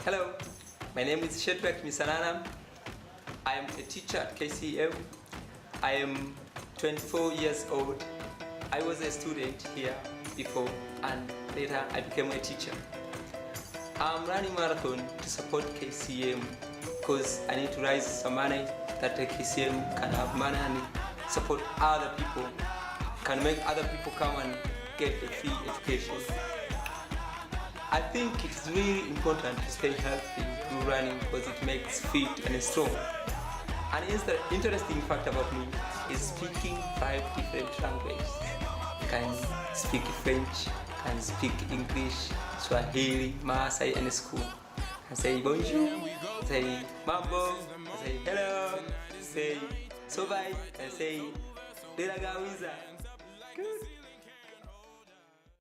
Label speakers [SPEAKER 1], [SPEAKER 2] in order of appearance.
[SPEAKER 1] Hello, my name is Shedrack Misanana. I am a teacher at KCM. I am 24 years old. I was a student here before and later I became a teacher. I'm running marathon to support KCM because I need to raise some money that the KCM can have money and support other people, can make other people come and get a free education. I think it's really important to stay healthy through running because it makes fit and strong. An interesting fact about me is speaking 5 different languages. I can speak French, I can speak English, Swahili, Maasai, and school. I say bonjour, I say mambo, I say hello, I say sobai, I say delagawiza.